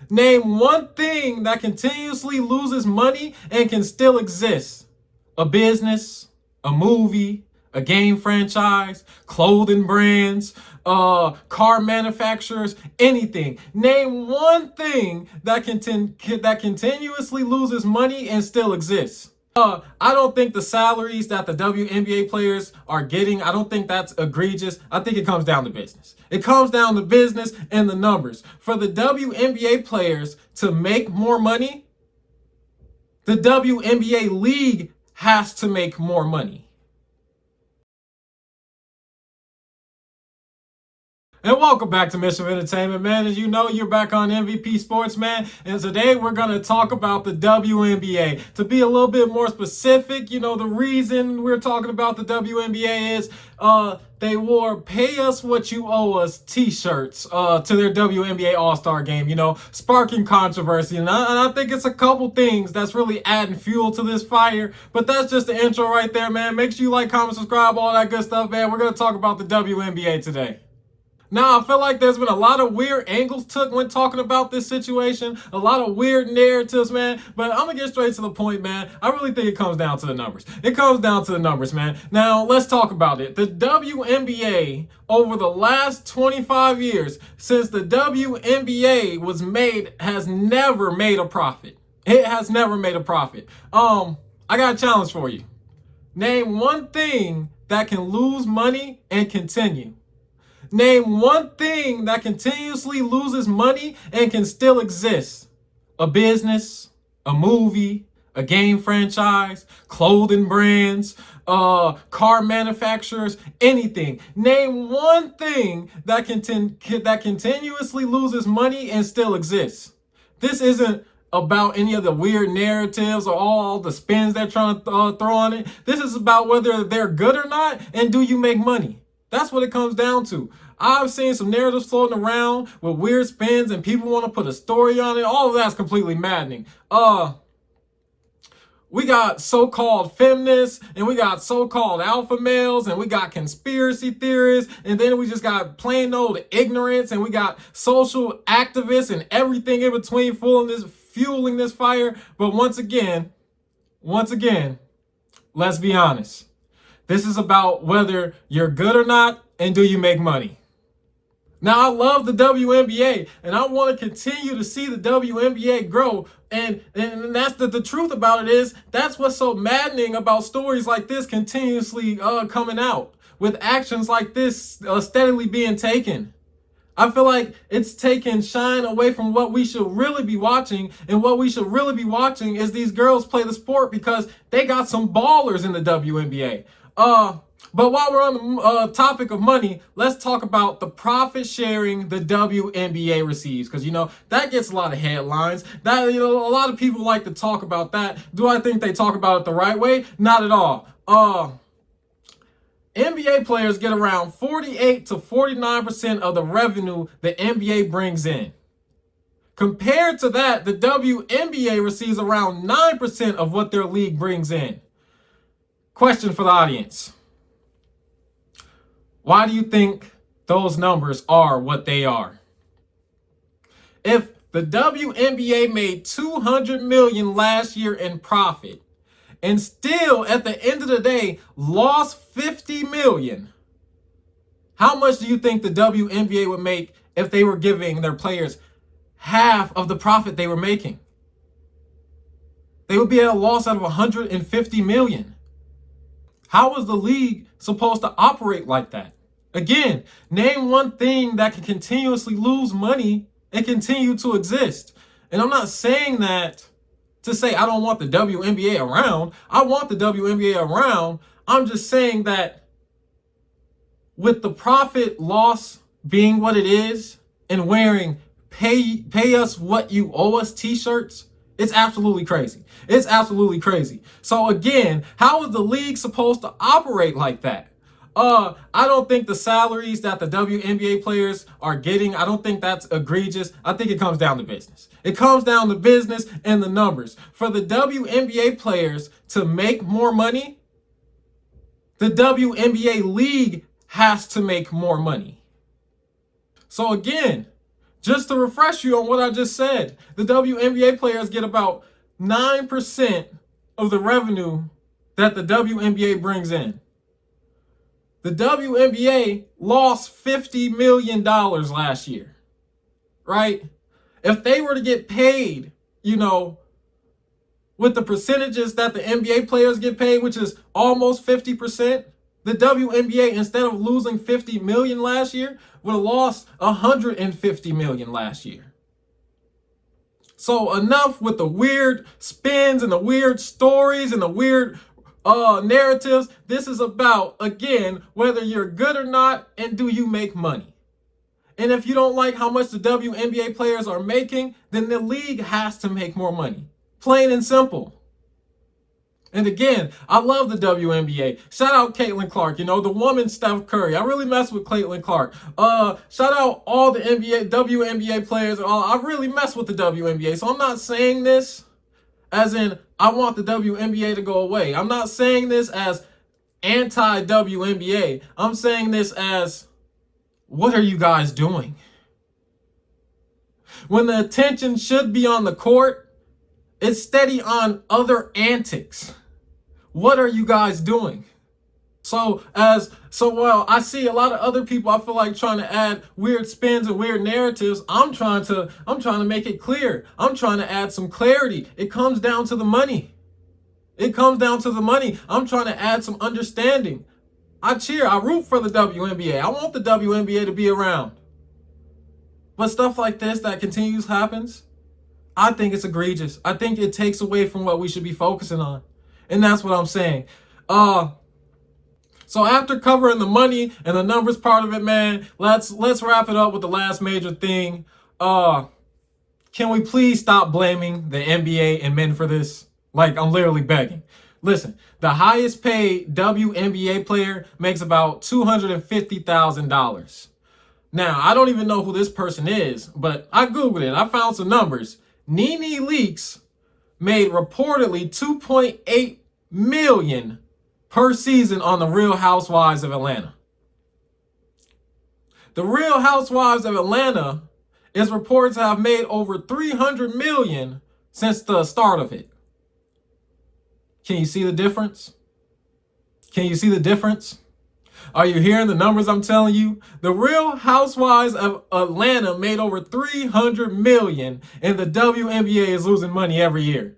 Name one thing that continuously loses money and can still exist. A business, a movie, a game franchise, clothing brands, car manufacturers, anything. Name one thing that continuously loses money and still exists. I don't think the salaries that the WNBA players are getting, I don't think that's egregious. I think it comes down to business. It comes down to business and the numbers. For the WNBA players to make more money, the WNBA league has to make more money. And welcome back to Mischief Entertainment, man. As you know, you're back on MVP Sports, man. And today we're going to talk about the WNBA. To be a little bit more specific, you know, the reason we're talking about the WNBA is they wore Pay Us What You Owe Us t-shirts to their WNBA All-Star game, you know, sparking controversy. And I think it's a couple things that's really adding fuel to this fire. But that's just the intro right there, man. Make sure you like, comment, subscribe, all that good stuff, man. We're going to talk about the WNBA today. Now, I feel like there's been a lot of weird angles took when talking about this situation, a lot of weird narratives, man, but I'm going to get straight to the point, man. I really think it comes down to the numbers. It comes down to the numbers, man. Now, let's talk about it. The WNBA, over the last 25 years, since the WNBA was made, has never made a profit. It has never made a profit. I got a challenge for you. Name one thing that can lose money and continue. Name one thing that continuously loses money and can still exist. A business, a movie, a game franchise, clothing brands, car manufacturers, anything. Name one thing that continuously loses money and still exists. This isn't about any of the weird narratives or all the spins they're trying to throw on it. This is about whether they're good or not, and do you make money? That's what it comes down to. I've seen some narratives floating around with weird spins and people want to put a story on it. All of that's completely maddening. We got so-called feminists, and we got so-called alpha males, and we got conspiracy theorists, and then we just got plain old ignorance, and we got social activists and everything in between fueling this fire. But once again, let's be honest. This is about whether you're good or not, and do you make money. Now, I love the WNBA, and I want to continue to see the WNBA grow. And that's the truth about it is, that's what's so maddening about stories like this continuously coming out, with actions like this steadily being taken. I feel like it's taken shine away from what we should really be watching. And what we should really be watching is these girls play the sport because they got some ballers in the WNBA. But while we're on the topic of money, let's talk about the profit sharing the WNBA receives. Because, you know, that gets a lot of headlines. That, you know, a lot of people like to talk about that. Do I think they talk about it the right way? Not at all. NBA players get around 48 to 49% of the revenue the NBA brings in. Compared to that, the WNBA receives around 9% of what their league brings in. Question for the audience. Why do you think those numbers are what they are? If the WNBA made $200 million last year in profit and still at the end of the day lost $50 million, how much do you think the WNBA would make if they were giving their players half of the profit they were making? They would be at a loss out of $150 million. How is the league supposed to operate like that? Again, name one thing that can continuously lose money and continue to exist. And I'm not saying that to say I don't want the WNBA around. I want the WNBA around. I'm just saying that with the profit loss being what it is and wearing pay us what you owe us t-shirts, it's absolutely crazy. It's absolutely crazy. So again, how is the league supposed to operate like that? I don't think the salaries that the WNBA players are getting, I don't think that's egregious. I think it comes down to business. It comes down to business and the numbers. For the WNBA players to make more money, the WNBA league has to make more money. So again, Just to refresh you on what I just said, the WNBA players get about 9% of the revenue that the WNBA brings in. The WNBA lost $50 million last year, right? If they were to get paid, with the percentages that the NBA players get paid, which is almost 50%, the WNBA, instead of losing $50 million last year, would have lost $150 million last year. So enough with the weird spins and the weird stories and the weird narratives. This is about, again, whether you're good or not and do you make money. And if you don't like how much the WNBA players are making, then the league has to make more money. Plain and simple. And again, I love the WNBA. Shout out Caitlin Clark, the woman Steph Curry. I really mess with Caitlin Clark. Shout out all the WNBA players. I really mess with the WNBA. So I'm not saying this as in I want the WNBA to go away. I'm not saying this as anti-WNBA. I'm saying this as, what are you guys doing? When the attention should be on the court, it's steady on other antics. What are you guys doing? So I see a lot of other people, I feel like, trying to add weird spins and weird narratives. I'm trying to make it clear. I'm trying to add some clarity. It comes down to the money. I'm trying to add some understanding. I root for the WNBA. I want the WNBA to be around. But stuff like this that continues happens, I think it's egregious. I think it takes away from what we should be focusing on. And that's what I'm saying. So after covering the money and the numbers part of it, man, let's wrap it up with the last major thing. Can we please stop blaming the NBA and men for this? Like, I'm literally begging. Listen, the highest paid WNBA player makes about $250,000. Now, I don't even know who this person is, but I Googled it. I found some numbers. Nene Leakes made reportedly $2.8 million per season on The Real Housewives of Atlanta. The Real Housewives of Atlanta is reported to have made over $300 million since the start of it. Can you see the difference? Are you hearing the numbers I'm telling you? The Real Housewives of Atlanta made over $300 million, and the WNBA is losing money every year.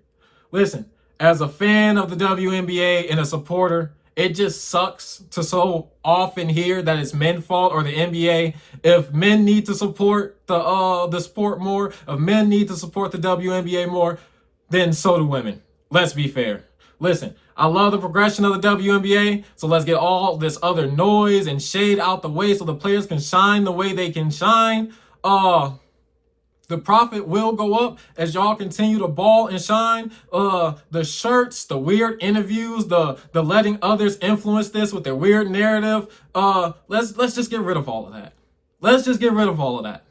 Listen, as a fan of the WNBA and a supporter, it just sucks to so often hear that it's men's fault or the NBA. If men need to support the sport more, if men need to support the WNBA more, then so do women. Let's be fair. Listen, I love the progression of the WNBA, so let's get all this other noise and shade out the way so the players can shine the way they can shine. The profit will go up as y'all continue to ball and shine. The shirts, the weird interviews, the letting others influence this with their weird narrative. Let's just get rid of all of that.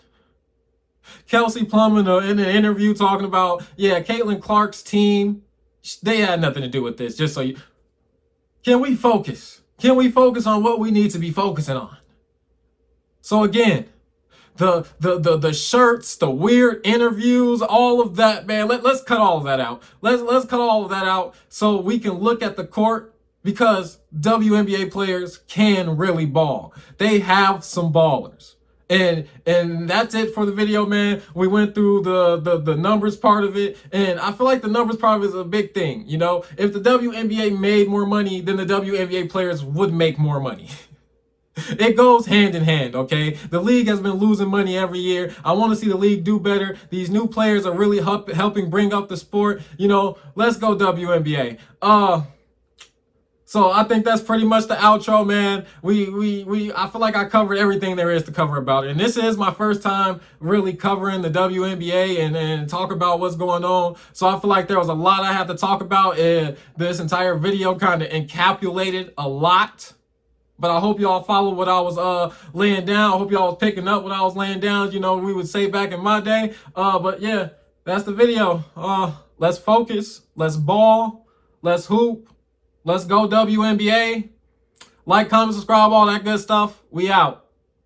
Kelsey Plum in an interview talking about, Caitlin Clark's team, they had nothing to do with this. Just so you, can we focus? Can we focus on what we need to be focusing on? So again, the shirts, the weird interviews, all of that, man. Let's cut all of that out. Let's cut all of that out so we can look at the court, because WNBA players can really ball. They have some ballers. And that's it for the video, man. We went through the numbers part of it, and I feel like the numbers part of it is a big thing. If the WNBA made more money, then the WNBA players would make more money. It goes hand in hand, okay? The league has been losing money every year. I want to see the league do better. These new players are really helping bring up the sport. Let's go WNBA. So I think that's pretty much the outro, man. I feel like I covered everything there is to cover about it. And this is my first time really covering the WNBA and talk about what's going on. So I feel like there was a lot I had to talk about. This entire video kind of encapsulated a lot. But I hope y'all follow what I was laying down. I hope y'all was picking up what I was laying down. We would say back in my day. But yeah, that's the video. Let's focus. Let's ball. Let's hoop. Let's go WNBA. Like, comment, subscribe, all that good stuff. We out.